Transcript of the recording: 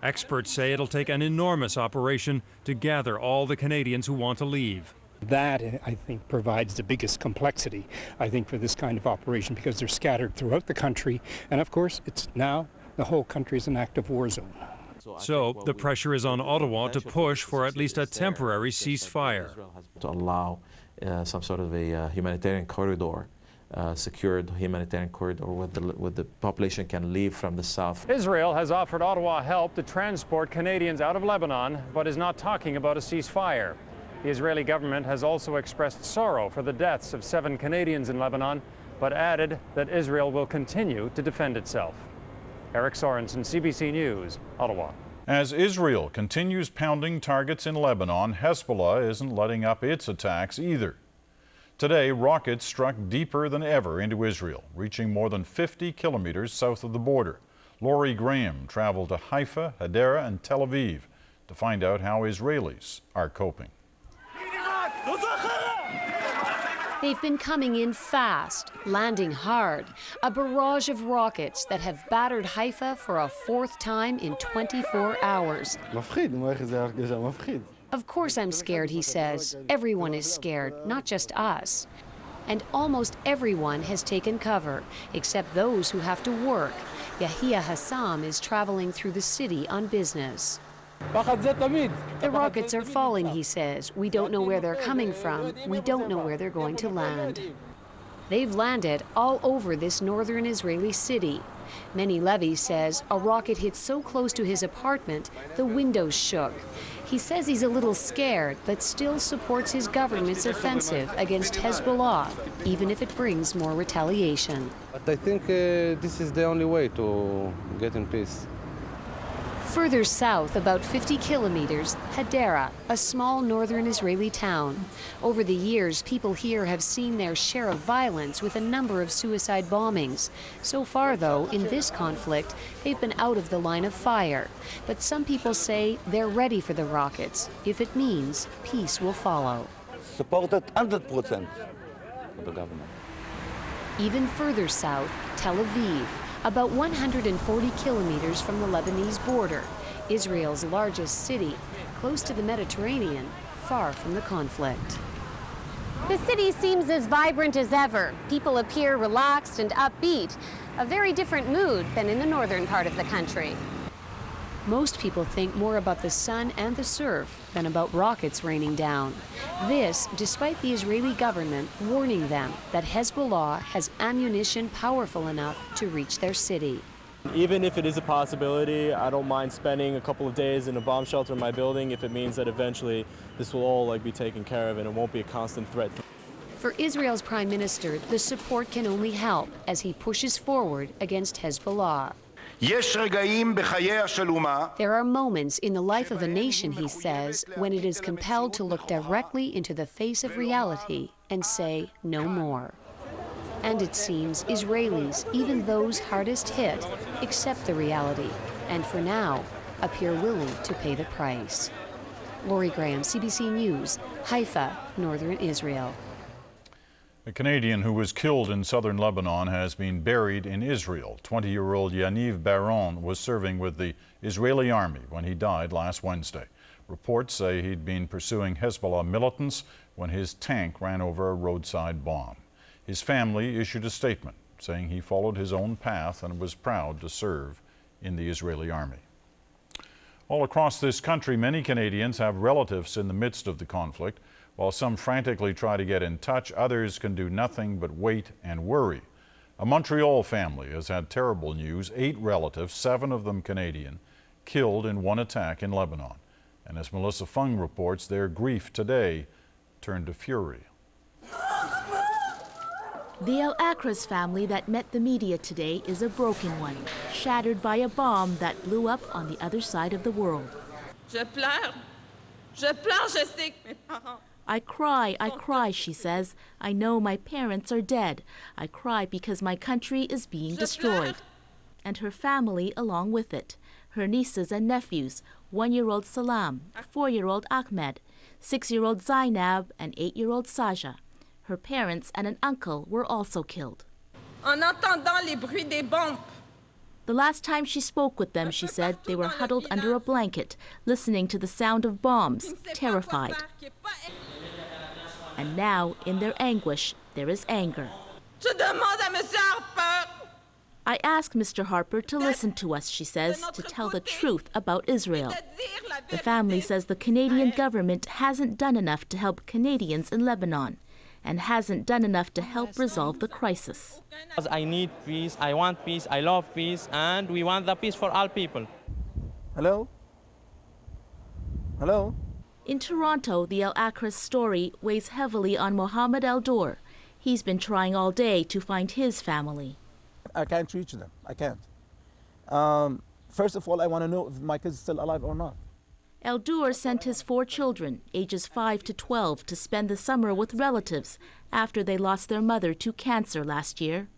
Experts say it'll take an enormous operation to gather all the Canadians who want to leave. That, I think, provides the biggest complexity, I think, for this kind of operation, because they're scattered throughout the country. And of course, it's now the whole country is an active war zone. So the pressure is on Ottawa to push for at least a temporary ceasefire. To allow some sort of a humanitarian corridor, secured humanitarian corridor where the population can leave from the south. Israel has offered Ottawa help to transport Canadians out of Lebanon, but is not talking about a ceasefire. The Israeli government has also expressed sorrow for the deaths of 7 Canadians in Lebanon, but added that Israel will continue to defend itself. Eric Sorensen, CBC News, Ottawa. As Israel continues pounding targets in Lebanon, Hezbollah isn't letting up its attacks either. Today, rockets struck deeper than ever into Israel, reaching more than 50 kilometers south of the border. Laurie Graham traveled to Haifa, Hadera, and Tel Aviv to find out how Israelis are coping. They've been coming in fast, landing hard, a barrage of rockets that have battered Haifa for a 4th time in 24 hours. Of course I'm scared, he says. Everyone is scared, not just us. And almost everyone has taken cover, except those who have to work. Yahia Hassam is traveling through the city on business. The rockets are falling, he says. We don't know where they're coming from. We don't know where they're going to land. They've landed all over this northern Israeli city. Meni Levy says a rocket hit so close to his apartment, the windows shook. He says he's a little scared, but still supports his government's offensive against Hezbollah, even if it brings more retaliation. But I think this is the only way to get in peace. Further south, about 50 kilometers, Hadera, a small northern Israeli town. Over the years, people here have seen their share of violence with a number of suicide bombings. So far, though, in this conflict, they've been out of the line of fire. But some people say they're ready for the rockets, if it means peace will follow. Supported 100% of the government. Even further south, Tel Aviv, about 140 kilometers from the Lebanese border, Israel's largest city, close to the Mediterranean, far from the conflict. The city seems as vibrant as ever. People appear relaxed and upbeat, a very different mood than in the northern part of the country. Most people think more about the sun and the surf than about rockets raining down. This, despite the Israeli government warning them that Hezbollah has ammunition powerful enough to reach their city. Even if it is a possibility, I don't mind spending a couple of days in a bomb shelter in my building if it means that eventually this will all be taken care of and it won't be a constant threat. For Israel's prime minister, the support can only help as he pushes forward against Hezbollah. There are moments in the life of a nation, he says, when it is compelled to look directly into the face of reality and say no more. And it seems Israelis, even those hardest hit, accept the reality and for now appear willing to pay the price. Laurie Graham, CBC News, Haifa, northern Israel. A Canadian who was killed in southern Lebanon has been buried in Israel. 20-year-old Yaniv Baron was serving with the Israeli army when he died last Wednesday. Reports say he'd been pursuing Hezbollah militants when his tank ran over a roadside bomb. His family issued a statement saying he followed his own path and was proud to serve in the Israeli army. All across this country, many Canadians have relatives in the midst of the conflict. While some frantically try to get in touch, others can do nothing but wait and worry. A Montreal family has had terrible news. 8 relatives, 7 of them Canadian, killed in one attack in Lebanon. And as Melissa Fung reports, their grief today turned to fury. The El Akras family that met the media today is a broken one, shattered by a bomb that blew up on the other side of the world. Je pleure, je sais que mes parents. I cry, she says. I know my parents are dead. I cry because my country is being destroyed. And her family along with it. Her nieces and nephews, 1-year-old Salam, 4-year-old Ahmed, 6-year-old Zainab, and 8-year-old Saja. Her parents and an uncle were also killed. En entendant les bruits des bombes, The last time she spoke with them, she said, they were huddled under a blanket, listening to the sound of bombs, terrified. And now, in their anguish, there is anger. I asked Mr. Harper to listen to us, she says, to tell the truth about Israel. The family says the Canadian government hasn't done enough to help Canadians in Lebanon and hasn't done enough to help resolve the crisis. I need peace, I want peace, I love peace, and we want the peace for all people. Hello? Hello? In Toronto, the Al-Aqra's story weighs heavily on Mohammed Al-Dur. He's been trying all day to find his family. I can't reach them. I can't. First of all, I want to know if my kids are still alive or not. Al-Dur sent his 4 children, ages 5 to 12, to spend the summer with relatives after they lost their mother to cancer last year.